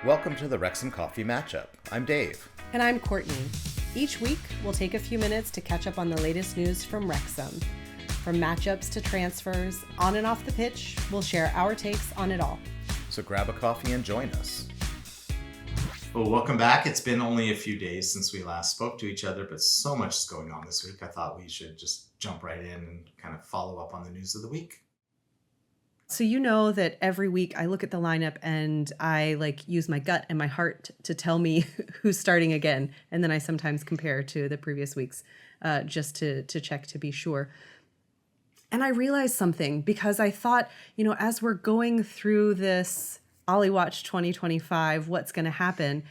Welcome to the Wrexham Coffee Matchup. I'm Dave. And I'm Courtney. Each week, we'll take a few minutes to catch up on the latest news from Wrexham. From matchups to transfers, on and off the pitch, we'll share our takes on it all. So grab a coffee and join us. Well, welcome back. It's been only a few days since we last spoke to each other, but so much is going on this week. I thought we should just jump right in and kind of follow up on the news of the week. So you know that every week I look at the lineup and I use my gut and my heart to tell me who's starting again. And then I sometimes compare to the previous weeks just to check to be sure. And I realized something because I thought, as we're going through this Ollie Watch 2025, what's going to happen?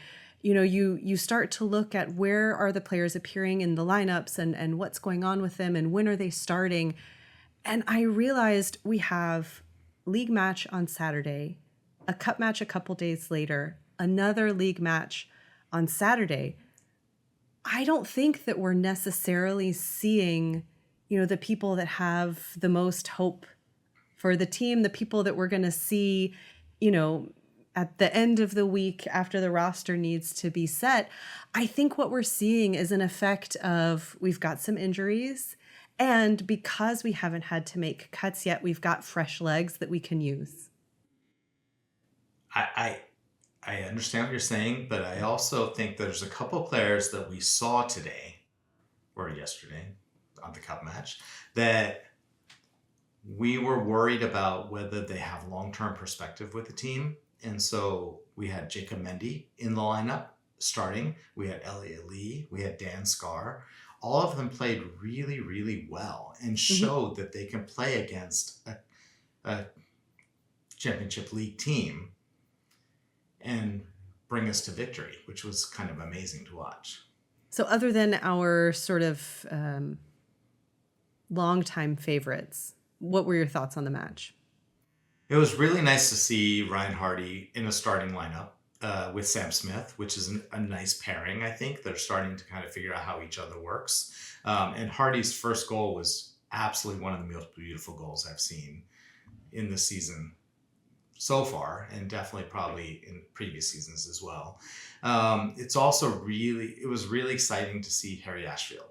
You start to look at where are the players appearing in the lineups and what's going on with them and when are they starting. And I realized we have league match on Saturday, a cup match a couple days later, another league match on Saturday. I don't think that we're necessarily seeing, the people that have the most hope for the team, the people that we're going to see, at the end of the week after the roster needs to be set. I think what we're seeing is an effect of we've got some injuries. And because we haven't had to make cuts yet, we've got fresh legs that we can use. I understand what you're saying, but I also think there's a couple players that we saw today or yesterday on the cup match that we were worried about whether they have long-term perspective with the team. And so we had Jacob Mendy in the lineup starting. We had Elliot Lee. We had Dan Scarr. All of them played really, really well and showed that they can play against a championship league team and bring us to victory, which was kind of amazing to watch. So other than our sort of longtime favorites, what were your thoughts on the match? It was really nice to see Ryan Hardy in a starting lineup with Sam Smith, which is a nice pairing, I think. They're starting to kind of figure out how each other works. And Hardy's first goal was absolutely one of the most beautiful goals I've seen in the season so far, and definitely probably in previous seasons as well. It was really exciting to see Harry Ashfield.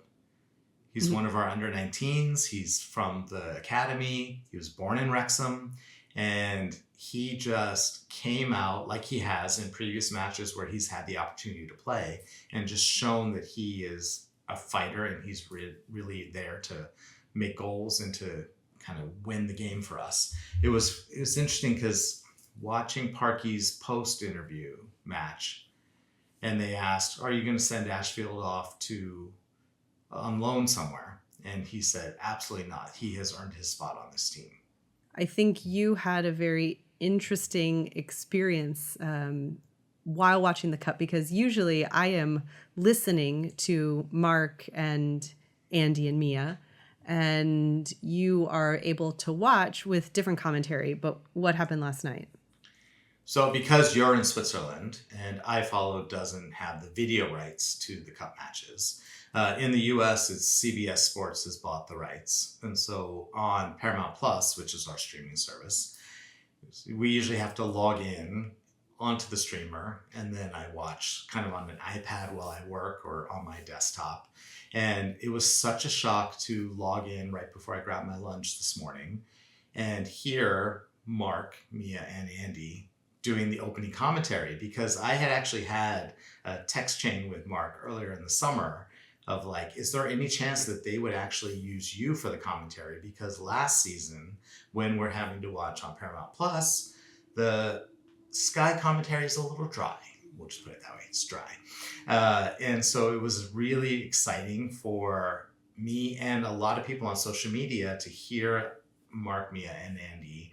He's one of our under 19s. He's from the academy. He was born in Wrexham. And he just came out like he has in previous matches where he's had the opportunity to play and just shown that he is a fighter and he's really there to make goals and to kind of win the game for us. It was interesting because watching Parky's post-interview match, and they asked, are you going to send Ashfield off on loan somewhere? And he said, absolutely not. He has earned his spot on this team. I think you had a very interesting experience while watching the Cup, because usually I am listening to Mark and Andy and Mia, and you are able to watch with different commentary. But what happened last night? So because you're in Switzerland and iFollow doesn't have the video rights to the Cup matches, in the US, it's CBS Sports has bought the rights. And so on Paramount Plus, which is our streaming service, we usually have to log in onto the streamer, and then I watch kind of on an iPad while I work or on my desktop. And it was such a shock to log in right before I grabbed my lunch this morning and hear Mark, Mia, and Andy doing the opening commentary, because I had actually had a text chain with Mark earlier in the summer of is there any chance that they would actually use you for the commentary? Because last season, when we're having to watch on Paramount Plus, the Sky commentary is a little dry. We'll just put it that way, it's dry. And so it was really exciting for me and a lot of people on social media to hear Mark, Mia, and Andy.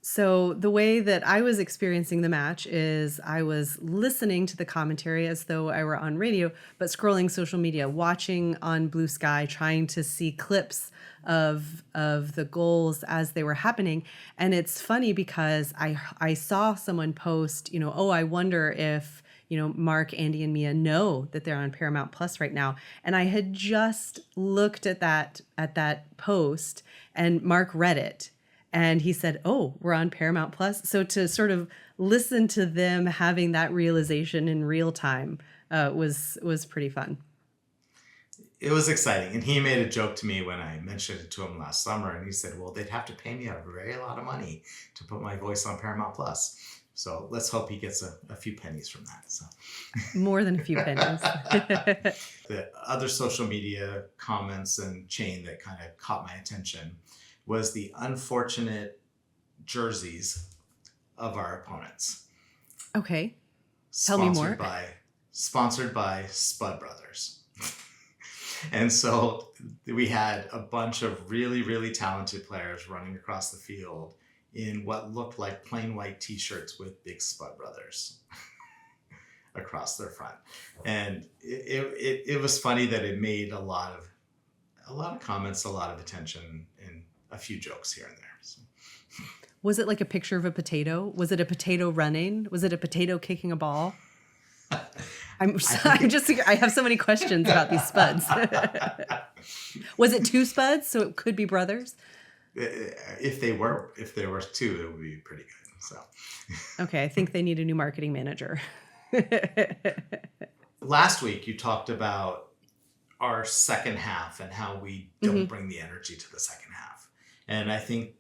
So the way that I was experiencing the match is I was listening to the commentary as though I were on radio, but scrolling social media, watching on Blue Sky, trying to see clips of the goals as they were happening. And it's funny because I saw someone post, I wonder if, Mark, Andy, and Mia know that they're on Paramount Plus right now. And I had just looked at that post, and Mark read it. And he said, oh, we're on Paramount Plus. So to sort of listen to them having that realization in real time was pretty fun. It was exciting. And he made a joke to me when I mentioned it to him last summer. And he said, well, they'd have to pay me a very lot of money to put my voice on Paramount Plus. So let's hope he gets a few pennies from that. So more than a few pennies. The other social media comments and chain that kind of caught my attention was the unfortunate jerseys of our opponents. Okay. Tell me more. Sponsored by Spud Brothers. And so we had a bunch of really, really talented players running across the field in what looked like plain white t-shirts with big Spud Brothers across their front. And it was funny that it made a lot of comments, a lot of attention, and a few jokes here and there. So. Was it like a picture of a potato? Was it a potato running? Was it a potato kicking a ball? I have so many questions about these Spuds. Was it two Spuds? So it could be brothers? If there were two, it would be pretty good. So, okay, I think they need a new marketing manager. Last week, you talked about our second half and how we don't bring the energy to the second half. And I think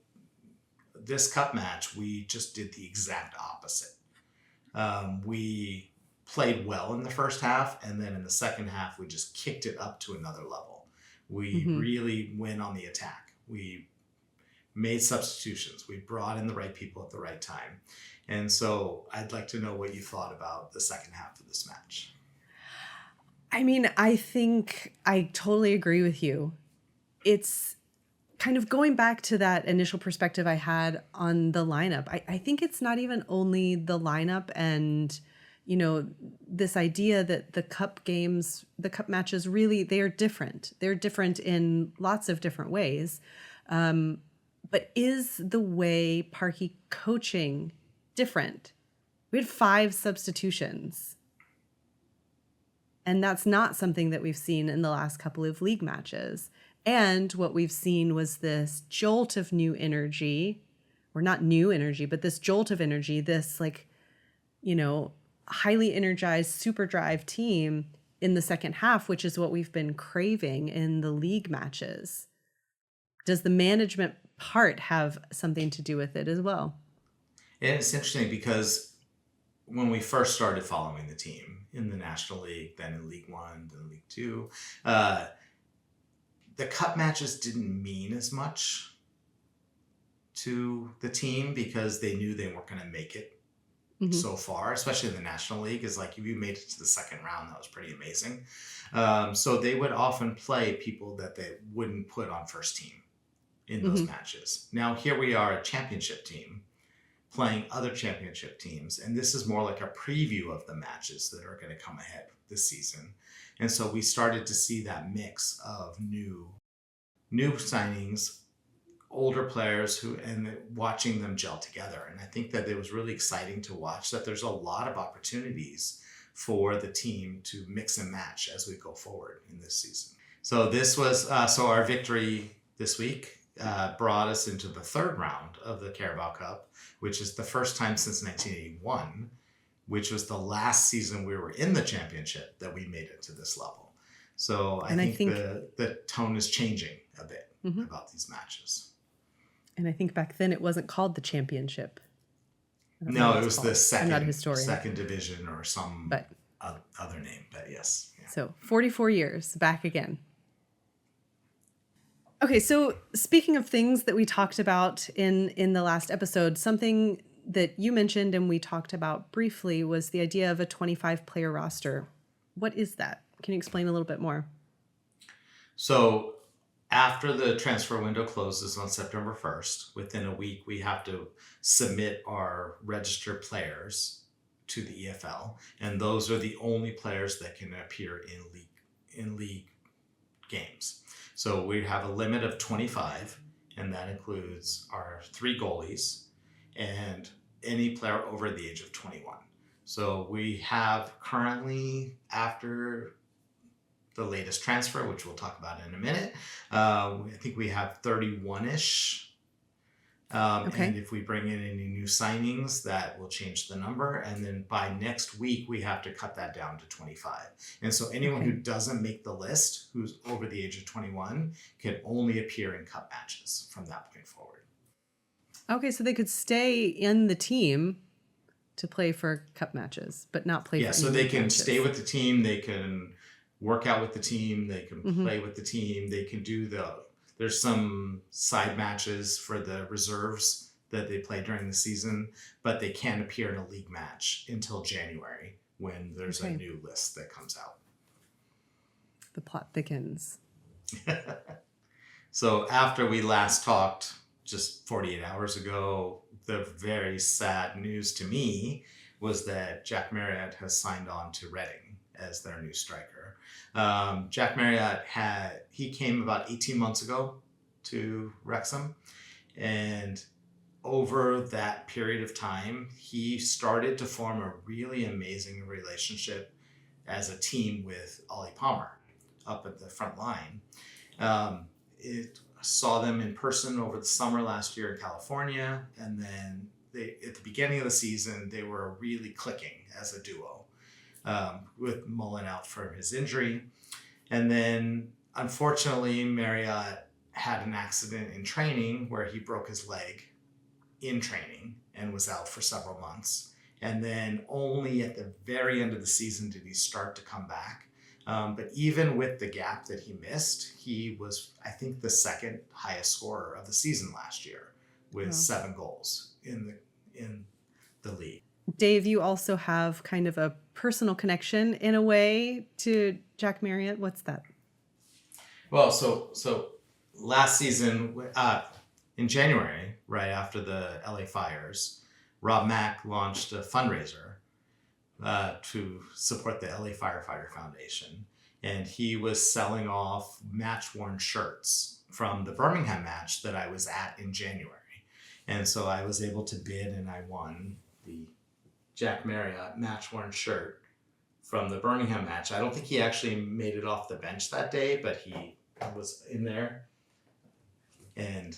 this cup match, we just did the exact opposite. We played well in the first half, and then in the second half, we just kicked it up to another level. We really went on the attack. We made substitutions. We brought in the right people at the right time. And so I'd like to know what you thought about the second half of this match. I mean, I think I totally agree with you. It's kind of going back to that initial perspective I had on the lineup. I think it's not even only the lineup and, you know, this idea that the cup games, the cup matches, really, they are different. They're different in lots of different ways. But is the way Parky coaching different? We had 5 substitutions. And that's not something that we've seen in the last couple of league matches. And what we've seen was this jolt of new energy, or not new energy, but this jolt of energy, this like, you know, highly energized super drive team in the second half, which is what we've been craving in the league matches. Does the management part have something to do with it as well? And it's interesting because when we first started following the team in the National League, then in League One, then League Two, the cup matches didn't mean as much to the team because they knew they weren't going to make it so far, especially in the National League. Is like if you made it to the second round, that was pretty amazing. So they would often play people that they wouldn't put on first team in those matches. Now here we are, a championship team playing other championship teams, and this is more like a preview of the matches that are going to come ahead this season. And so we started to see that mix of new signings, older players and watching them gel together. And I think that it was really exciting to watch that there's a lot of opportunities for the team to mix and match as we go forward in this season. So this was, so our victory this week brought us into the third round of the Carabao Cup, which is the first time since 1981, which was the last season we were in the championship that we made it to this level. So I think the tone is changing a bit about these matches. And I think back then it wasn't called the championship. No, it was the second division or some other name, but yes. Yeah. So 44 years back again. Okay, so speaking of things that we talked about in the last episode, something that you mentioned and we talked about briefly was the idea of a 25-player roster. What is that? Can you explain a little bit more? So after the transfer window closes on September 1st, within a week, we have to submit our registered players to the EFL. And those are the only players that can appear in league games. So we have a limit of 25, and that includes our 3 goalies and any player over the age of 21. So we have currently, after the latest transfer, which we'll talk about in a minute, I think we have 31-ish Okay. And if we bring in any new signings, that will change the number. And then by next week, we have to cut that down to 25. And so anyone Okay. who doesn't make the list, who's over the age of 21, can only appear in cup matches from that point forward. Okay, so they could stay in the team to play for cup matches, but not play for any so they league can matches. stay with the team. They can work out with the team. They can play with the team. They can do there's some side matches for the reserves that they play during the season, but they can't appear in a league match until January when there's a new list that comes out. The plot thickens. So after we last talked just 48 hours ago, the very sad news to me was that Jack Marriott has signed on to Reading as their new striker. Jack Marriott he came about 18 months ago to Wrexham, and over that period of time, he started to form a really amazing relationship as a team with Ollie Palmer up at the front line. It saw them in person over the summer last year in California, and then at the beginning of the season, they were really clicking as a duo, with Mullen out for his injury. And then, unfortunately, Marriott had an accident in training where he broke his leg in training and was out for several months. And then only at the very end of the season did he start to come back. But even with the gap that he missed, he was, I think, the second highest scorer of the season last year with 7 goals in the league. Dave, you also have kind of a personal connection in a way to Jack Marriott. What's that? Well, so last season, in January, right after the LA fires, Rob Mack launched a fundraiser to support the LA Firefighter Foundation. And he was selling off match-worn shirts from the Birmingham match that I was at in January. And so I was able to bid, and I won the Jack Marriott match-worn shirt from the Birmingham match. I don't think he actually made it off the bench that day, but he was in there. And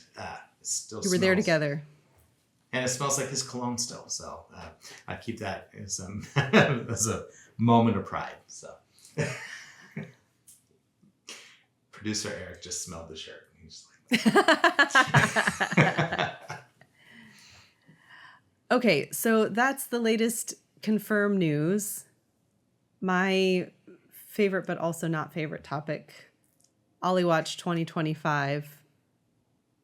still You were there together. And it smells like his cologne still. So I keep that as as a moment of pride. So producer Eric just smelled the shirt. He's like, Okay, so that's the latest confirmed news. My favorite, but also not favorite topic, Ollie Watch 2025.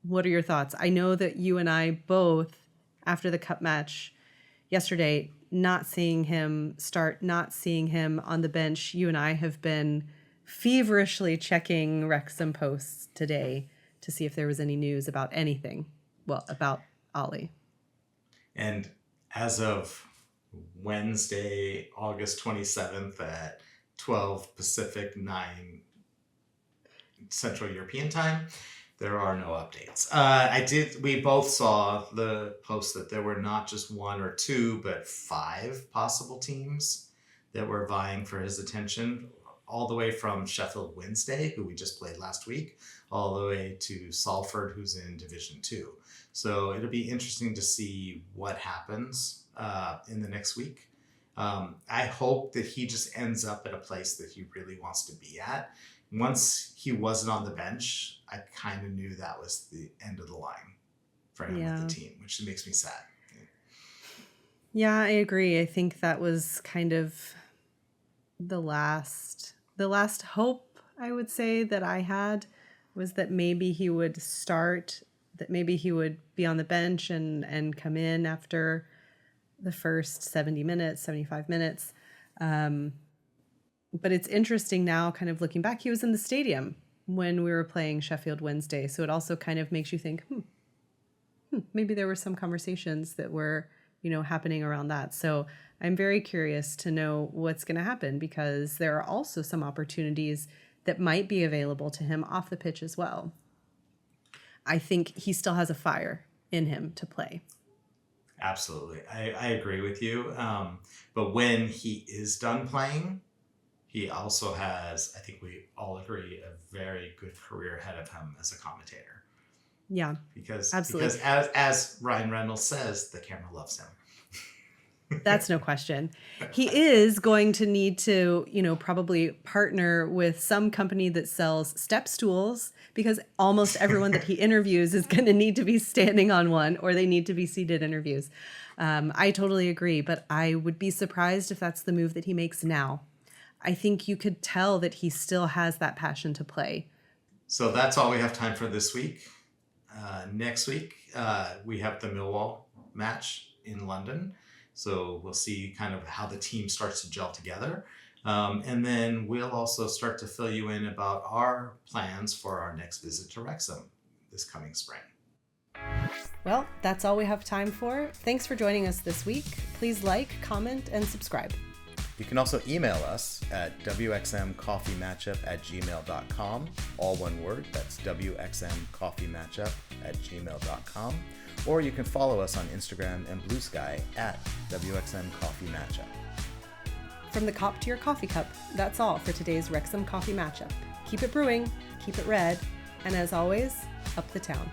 What are your thoughts? I know that you and I both, after the cup match yesterday, not seeing him start, not seeing him on the bench, you and I have been feverishly checking Wrexham posts today to see if there was any news about anything. Well, about Ollie. And as of Wednesday, August 27th at 12 Pacific, 9 Central European time, there are no updates. We both saw the post that there were not just 1 or 2, but 5 possible teams that were vying for his attention, all the way from Sheffield Wednesday, who we just played last week, all the way to Salford, who's in Division 2. So it'll be interesting to see what happens in the next week. I hope that he just ends up at a place that he really wants to be at. Once he wasn't on the bench, I kind of knew that was the end of the line for him with the team, which makes me sad. Yeah, I agree. I think that was kind of the last hope, I would say, that I had, was that maybe he would start, that maybe he would be on the bench and come in after the first 70 minutes, 75 minutes. But it's interesting now, kind of looking back, he was in the stadium when we were playing Sheffield Wednesday. So it also kind of makes you think, maybe there were some conversations that were, happening around that. So I'm very curious to know what's going to happen, because there are also some opportunities that might be available to him off the pitch as well. I think he still has a fire in him to play. Absolutely. I agree with you. But when he is done playing, he also has, I think we all agree, a very good career ahead of him as a commentator. Yeah, Because absolutely. as Ryan Reynolds says, the camera loves him. That's no question. He is going to need to, probably partner with some company that sells step stools, because almost everyone that he interviews is going to need to be standing on one, or they need to be seated interviews. I totally agree, but I would be surprised if that's the move that he makes now. I think you could tell that he still has that passion to play. So that's all we have time for this week. Next week, we have the Millwall match in London. So we'll see kind of how the team starts to gel together. And then we'll also start to fill you in about our plans for our next visit to Wrexham this coming spring. Well, that's all we have time for. Thanks for joining us this week. Please like, comment, and subscribe. You can also email us at wxmcoffeematchup@gmail.com. All one word, that's wxmcoffeematchup@gmail.com. Or you can follow us on Instagram and Blue Sky at wxmcoffeematchup. From the cop to your coffee cup, that's all for today's Wrexham Coffee Matchup. Keep it brewing, keep it red, and as always, up the town.